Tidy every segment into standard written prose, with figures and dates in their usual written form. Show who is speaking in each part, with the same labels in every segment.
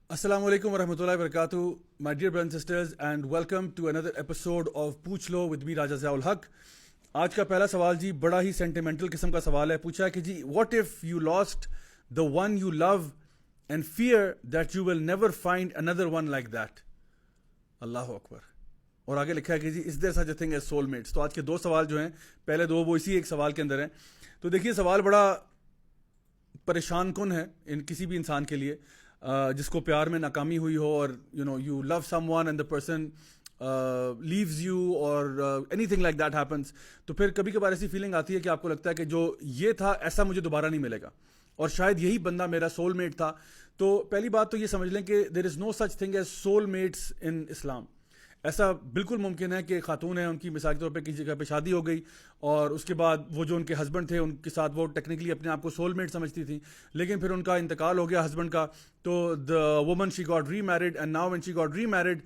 Speaker 1: Assalamu alaikum wa rahmatullahi wa barakatuh, my dear brothers and sisters, and welcome to another episode of पूछ लो with me राजा ज़ियाउल हक. आज का पहला सवाल जी बड़ा ही सेंटिमेंटल किस्म का सवाल है. पूछा है कि जी what if you lost the one you love and fear that you will never find another one like that. अल्लाह अकबर. और आगे लिखा है कि जी is there such a thing as soulmates. तो आज के दो सवाल जो हैं, पहले दो वो इसी एक सवाल के अंदर हैं. तो देखिए सवाल बड़ा परेशान कुन है इन किसी भी इंसान के लिए जिसको प्यार में नाकामी हुई हो और you love someone and the person leaves you or anything like that happens. तो फिर कभी कभार ऐसी फीलिंग आती है कि आपको लगता है कि जो ये था ऐसा मुझे दोबारा नहीं मिलेगा और शायद यही बंदा मेरा सोलमेट था. तो पहली बात तो ये समझ लें कि there is no such thing as soulmates in Islam. ऐसा बिल्कुल मुमकिन है कि खातून है, उनकी मिसाल के तौर पे किसी जगह पे शादी हो गई और उसके बाद वो जो उनके हस्बैंड थे उनके साथ वो टेक्निकली अपने आप को सोलमेट समझती थी, लेकिन फिर उनका इंतकाल हो गया हस्बैंड का. तो the woman she got remarried and now when she got remarried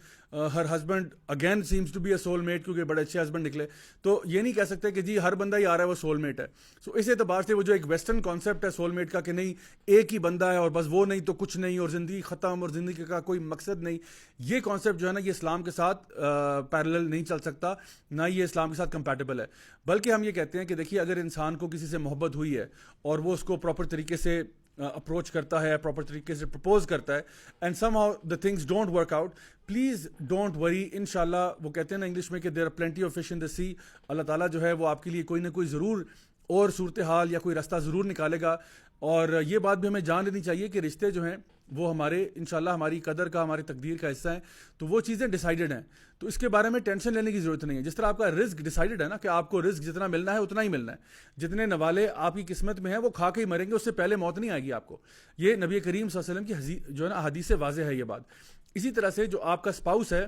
Speaker 1: her husband again seems to be a soulmate क्योंकि बड़े अच्छे हस्बैंड निकले. तो ये नहीं कह सकते कि जी हर बंदा ही आ रहा है वो सोलमेट है. सो इस एतबार से वो जो एक वेस्टर्न कॉन्सेप्ट है सोलमेट का कि नहीं एक ही बंदा है और बस वो नहीं तो कुछ नहीं और ज़िंदगी ख़त्म और ज़िंदगी का कोई मकसद नहीं, ये कॉन्सेप्ट जो है ना ये इस्लाम के साथ पैरेलल नहीं चल सकता, ना ये इस्लाम के साथ कंपैटिबल है. बल्कि हम ये कहते हैं कि देखिए अगर इंसान को किसी से मोहब्बत हुई है और वो उसको प्रॉपर तरीके से अप्रोच करता है, प्रॉपर तरीके से प्रपोज करता है and somehow the things don't work out, please don't worry. इंशाल्लाह वो कहते हैं ना इंग्लिश में कि there are plenty of fish in the sea. अल्लाह ताला जो है वो आपके लिए कोई ना कोई ज़रूर और सूरत हाल या कोई रास्ता ज़रूर निकालेगा. और ये बात भी हमें जान लेनी चाहिए कि रिश्ते जो हैं वो हमारे इंशाल्लाह हमारी कदर का हमारी तकदीर का हिस्सा है. तो वो चीज़ें डिसाइडेड हैं, तो इसके बारे में टेंशन लेने की ज़रूरत नहीं है. जिस तरह आपका रिस्क डिसाइडेड है ना कि आपको रिस्क जितना मिलना है उतना ही मिलना है, जितने नवाले आपकी किस्मत में हैं वो खा के ही मरेंगे, उससे पहले मौत नहीं आएगी आपको. ये नबी करीम सल्लल्लाहु अलैहि वसल्लम की जो है ना हदीस से वाज़ेह है ये बात. इसी तरह से जो आपका स्पाउस है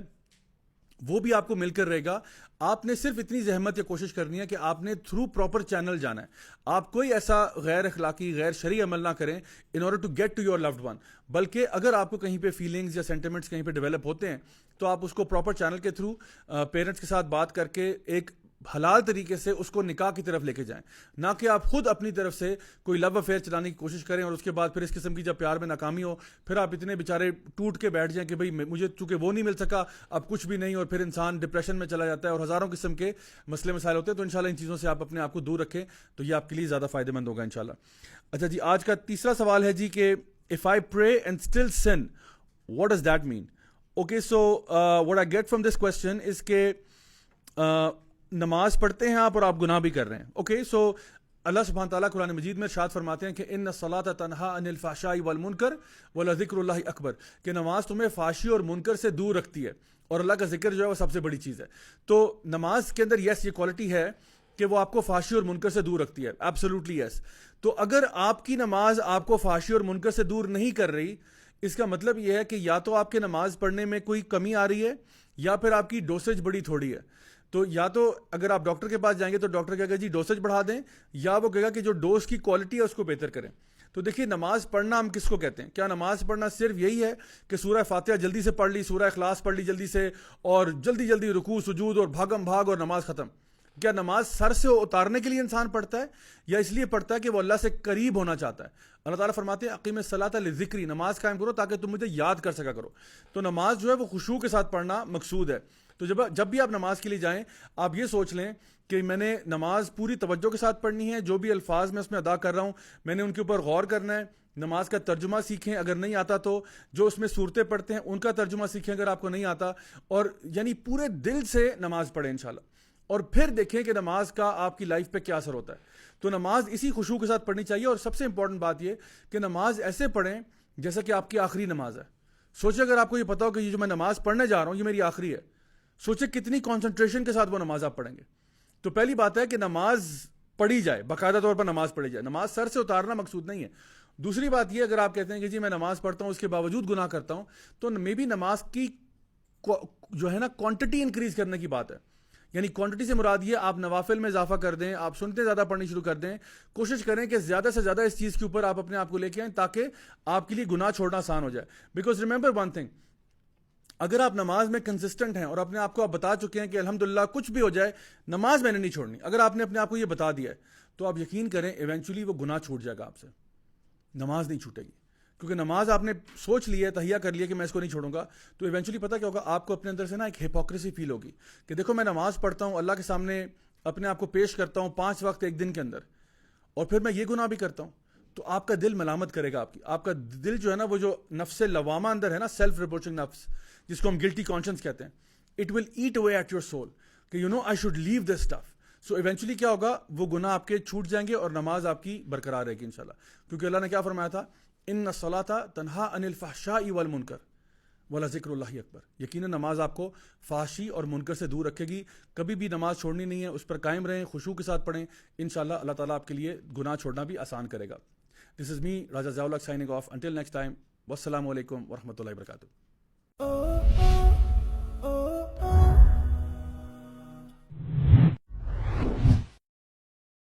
Speaker 1: वो भी आपको मिलकर रहेगा. आपने सिर्फ इतनी जहमत या कोशिश करनी है कि आपने थ्रू प्रॉपर चैनल जाना है. आप कोई ऐसा गैर अखलाकी गैर शरई अमल ना करें in order to get to your loved one. बल्कि अगर आपको कहीं पे फीलिंग्स या सेंटिमेंट्स कहीं पे डेवलप होते हैं तो आप उसको प्रॉपर चैनल के थ्रू पेरेंट्स के साथ बात करके एक हलाल तरीके से उसको निकाह की तरफ लेके जाएं, ना कि आप खुद अपनी तरफ से कोई लव अफेयर चलाने की कोशिश करें और उसके बाद फिर इस किस्म की जब प्यार में नाकामी हो फिर आप इतने बेचारे टूट के बैठ जाएं कि भाई मुझे चूंकि वो नहीं मिल सका अब कुछ भी नहीं, और फिर इंसान डिप्रेशन में चला जाता है और हज़ारों किस्म के मसले मसाइल होते हैं. तो इंशाल्लाह इन चीज़ों से आप अपने आप को दूर रखें तो ये आपके लिए ज़्यादा फ़ायदेमंद होगा इंशाल्लाह. अच्छा जी, आज का तीसरा सवाल है जी कि if I pray and still sin what does that mean. Okay, so what I get from this question is के नमाज पढ़ते हैं आप और आप गुनाह भी कर रहे हैं. ओके, सो अल्लाह सुब्हान ताला कुरान मजीद में इरशाद फरमाते हैं कि इन्न सलात तनहा अनिल फ़ाहशाई वल मुनकर वल ज़िक्रुल्लाहि अकबर, कि नमाज तुम्हें फाशी और मुनकर से दूर रखती है और अल्लाह का जिक्र जो है वो सबसे बड़ी चीज़ है. तो नमाज के अंदर यस ये क्वालिटी है कि वो आपको फाशी और मुनकर से दूर रखती है, एब्सोल्युटली यस. तो अगर आपकी नमाज आपको फाशी और मुनकर से दूर नहीं कर रही, इसका मतलब यह है कि या तो आपके नमाज पढ़ने में कोई कमी आ रही है या फिर आपकी डोसेज बड़ी थोड़ी है. तो या तो अगर आप डॉक्टर के पास जाएंगे तो डॉक्टर कहेगा जी डोसेज बढ़ा दें, या वो कहेगा कि जो डोज की क्वालिटी है उसको बेहतर करें. तो देखिए नमाज पढ़ना हम किसको कहते हैं? क्या नमाज पढ़ना सिर्फ यही है कि सूरह फातिहा जल्दी से पढ़ ली, सूरह इखलास पढ़ ली जल्दी से और जल्दी जल्दी रुकू सुजूद और भागम भाग और नमाज खत्म? क्या नमाज सर से उतारने के लिए इंसान पढ़ता है या इसलिए पढ़ता है कि वो अल्लाह से करीब होना चाहता है? अल्लाह ताला फरमाते हैं अकीम सलात लिज़िक्री, नमाज कायम करो ताकि तुम मुझे याद कर सका करो. तो नमाज जो है वो खुशू के साथ पढ़ना मकसूद है. तो जब भी आप नमाज के लिए जाएं आप ये सोच लें कि मैंने नमाज पूरी तवज्जो के साथ पढ़नी है, जो भी अल्फाज मैं उसमें अदा कर रहा हूँ मैंने उनके ऊपर गौर करना है. नमाज का तर्जुमा सीखें अगर नहीं आता तो, जो उसमें सूरतें पढ़ते हैं उनका तर्जुमा सीखें अगर आपको नहीं आता, और यानी पूरे दिल से नमाज पढ़ें इंशाल्लाह. और फिर देखें कि नमाज का आपकी लाइफ पे क्या असर होता है. तो नमाज इसी खुशू के साथ पढ़नी चाहिए. और सबसे इंपॉर्टेंट बात यह कि नमाज ऐसे पढ़ें जैसा कि आपकी आखिरी नमाज है. सोचिए अगर आपको ये पता हो कि ये जो मैं नमाज पढ़ने जा रहा हूँ ये मेरी आखिरी है, सोचिए कितनी कॉन्सेंट्रेशन के साथ वो नमाज आप पढ़ेंगे. तो पहली बात है कि नमाज पढ़ी जाए, बाकायदा तौर पर नमाज पढ़ी जाए. नमाज सर से उतारना मकसूद नहीं है. दूसरी बात ये, अगर आप कहते हैं कि जी मैं नमाज पढ़ता हूँ उसके बावजूद गुनाह करता हूँ, तो मे बी नमाज की जो है ना क्वांटिटी इंक्रीज करने की बात है. यानी क्वांटिटी से मुराद ये आप नवाफिल में इजाफा कर दें, आप सुनते ज़्यादा पढ़नी शुरू कर दें. कोशिश करें कि ज़्यादा से ज़्यादा इस चीज़ के ऊपर आप अपने आप को लेके आएँ ताकि आपके लिए गुनाह छोड़ना आसान हो जाए. बिकॉज रिमेंबर वन थिंग, अगर आप नमाज में कंसिस्टेंट हैं और अपने आप को आप बता चुके हैं कि अल्हम्दुलिल्लाह कुछ भी हो जाए नमाज मैंने नहीं छोड़नी, अगर आपने अपने आप को ये बता दिया है तो आप यकीन करें इवेंचुअली वो गुनाह छूट जाएगा आपसे, नमाज नहीं छूटेगी. کیونکہ نماز آپ نے سوچ لی ہے, تہیا کر لیا کہ میں اس کو نہیں چھوڑوں گا, تو ایونچولی پتہ کیا ہوگا, آپ کو اپنے اندر سے نا ایک ہپوکریسی فیل ہوگی کہ دیکھو میں نماز پڑھتا ہوں, اللہ کے سامنے اپنے آپ کو پیش کرتا ہوں 5 وقت ایک دن کے اندر, اور پھر میں یہ گناہ بھی کرتا ہوں. تو آپ کا دل ملامت کرے گا, آپ کا دل جو ہے نا, وہ جو نفس لوامہ اندر ہے نا, سیلف ریپروچنگ نفس جس کو ہم گلٹی کانشنس کہتے ہیں, it will eat away eat your soul کہ you know I should leave this stuff. So eventually کیا ہوگا, وہ گناہ آپ کے چھوٹ جائیں گے اور نماز آپ کی برقرار رہے گی انشاءاللہ. کیونکہ اللہ نے کیا فرمایا تھا, ان الصلاۃ تنہا عن الفحشاء والمنکر ولذکر اللہ اکبر. یقیناً نماز آپ کو فحشی اور منکر سے دور رکھے گی. کبھی بھی نماز چھوڑنی نہیں ہے, اس پر قائم رہیں, خشوع کے ساتھ پڑھیں, انشاءاللہ اللہ تعالیٰ آپ کے لیے گناہ چھوڑنا بھی آسان کرے گا. This is me, Raja Zaulak, signing off. Until next time, wassalamu alaikum wa rahmatullahi wa barakatuh.